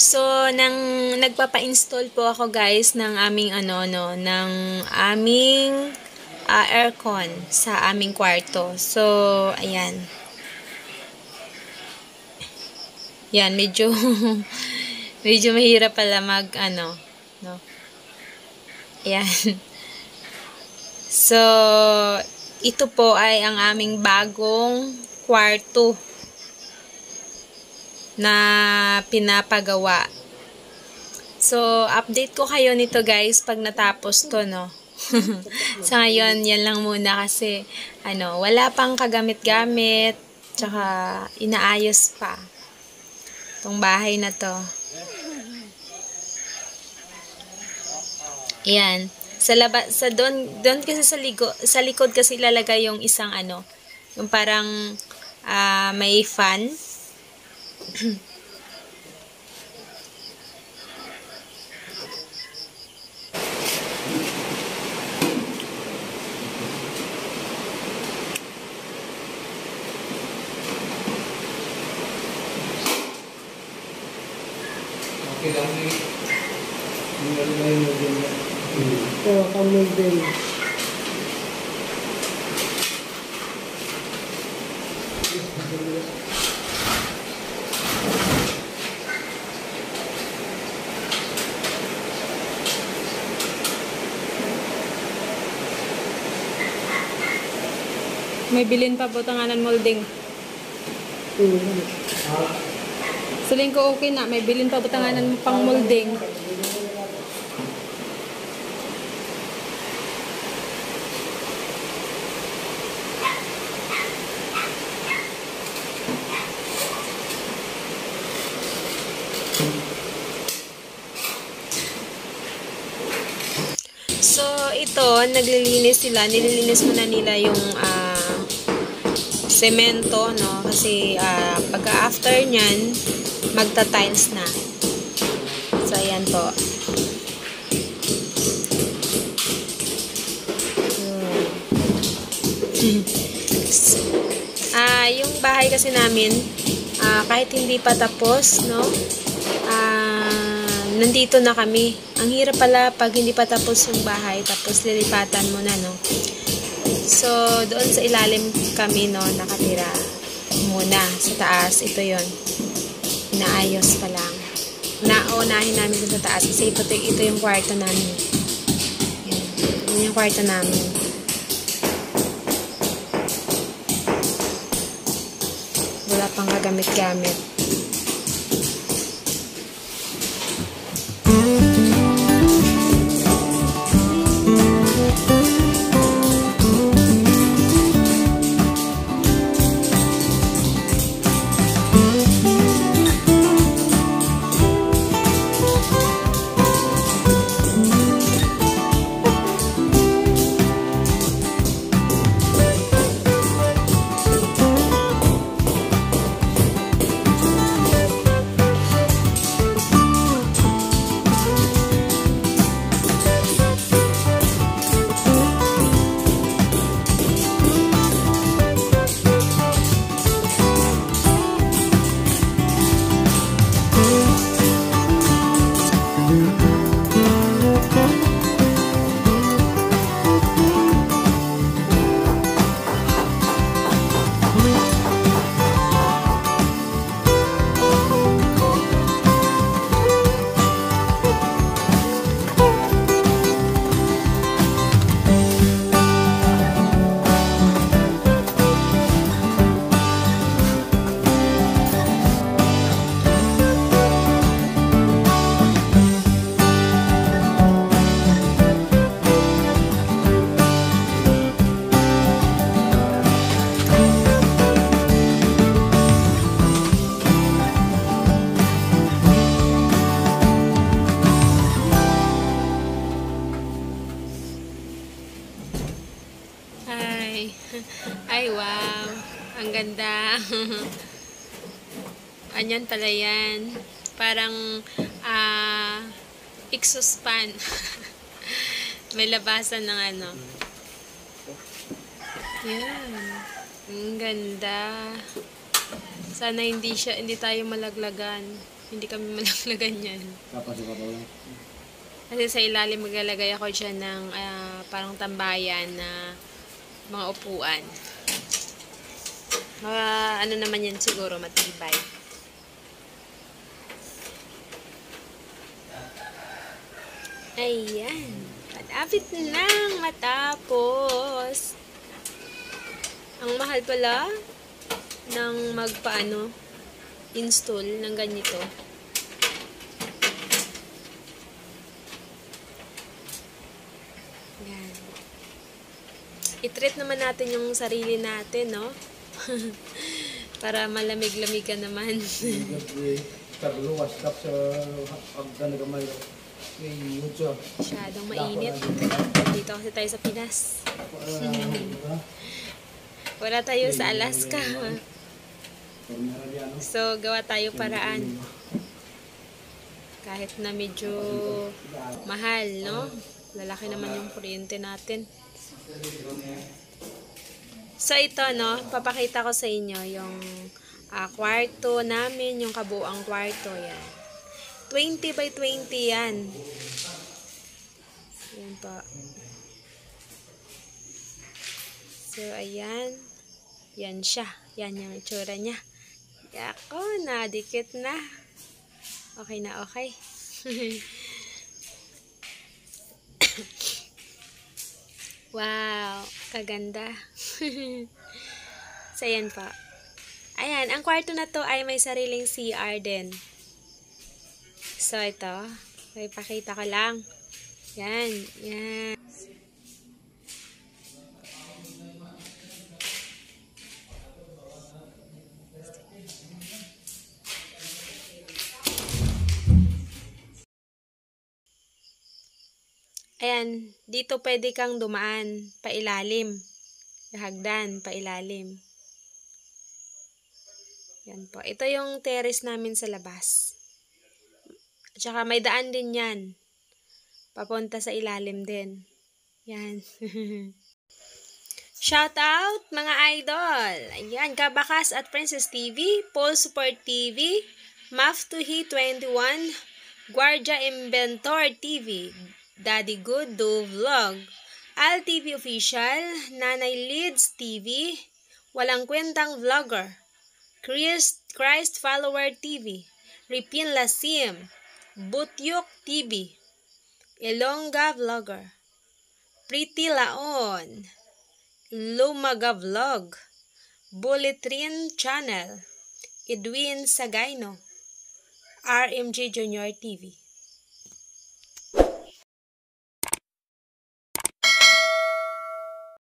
So, nagpapa-install po ako guys ng aming ng aming aircon sa aming kwarto. So, ayan. Yan, medyo medyo mahirap pala no. Ayan. So, ito po ay ang aming bagong kwarto na pinapagawa. So, update ko kayo nito guys pag natapos to, no. Sa ngayon, yan lang muna kasi wala pang kagamit-gamit, tsaka inaayos pa tong bahay na to. Ayan. Doon kasi sa likod kasi ilalagay yung isang yung parang may fan. Okay lang ni. Oo, kamul din. May bilin pa po tanganan molding. Saling ko okay na, may bilin pa butanganan mo pang molding. So, ito, nililinis muna nila yung semento, no? Kasi pagka-after nyan, magta-tiles na. So, ayan po. Yung bahay kasi namin, kahit hindi pa tapos, no? Nandito na kami. Ang hirap pala pag hindi pa tapos yung bahay, tapos lilipatan mo na, no? So, doon sa ilalim kami, no, nakatira muna. Sa taas, ito yon. Inaayos pa lang. Naunahin namin doon sa taas kasi ito yung kwarto namin. Yan. Ito yung kwarto namin. Wala pang kagamit-gamit. Ay, wow. Ang ganda. Anyan pala yan. Parang exhaust fan. May labasan ng Yan. Ang ganda. Sana hindi tayo malaglagan. Hindi kami malaglagan yan. Tapos ibabaw lang. Kasi sa ilalim maglalagay ako dyan ng parang tambayan na mga upuan. Mga ano naman yan siguro, matibay. Ayan. Malapit nang matapos. Ang mahal pala ng install ng ganito. Yan. I-treat naman natin yung sarili natin, no? Para malamig-lamig ka naman. Terluas kap sa agdan na gamay. Masyadong mainit. Dito kasi tayo sa Pinas. Wala tayo sa Alaska. So, gawa tayo paraan. Kahit na medyo mahal, no? Lalaki naman yung kuryente natin. So, ito, no? Papakita ko sa inyo yung kwarto namin, yung kabuang kwarto. Yan. 20 by 20 yan. Yan po. So, ayan. Yan siya. Yan yung itsura niya. Ako, nadikit na. Okay na, okay. Wow, kaganda. So, ayan po. Ayan, ang kwarto na to ay may sariling CR din. So, ito. Ipakita ko lang. Yan, yan. Ayan, dito pwede kang dumaan pailalim. Hagdan, pailalim. Yan po. Ito yung terrace namin sa labas. At saka may daan din yan. Papunta sa ilalim din. Yan. Shout out mga idol. Ayan, Kabakas at Princess TV, Paul Support TV, Maftuhi 21, Guardia Inventor TV, Daddy Good Do Vlog, Al TV Official, Nanay Leads TV, Walang Kwentang Vlogger, Christ Follower TV, Ripin Lasim, Butyok TV, Ilongga Vlogger, Pretty Laon, Lumaga Vlog, Bulletrin Channel, Edwin Sagayno, RMG Junior TV.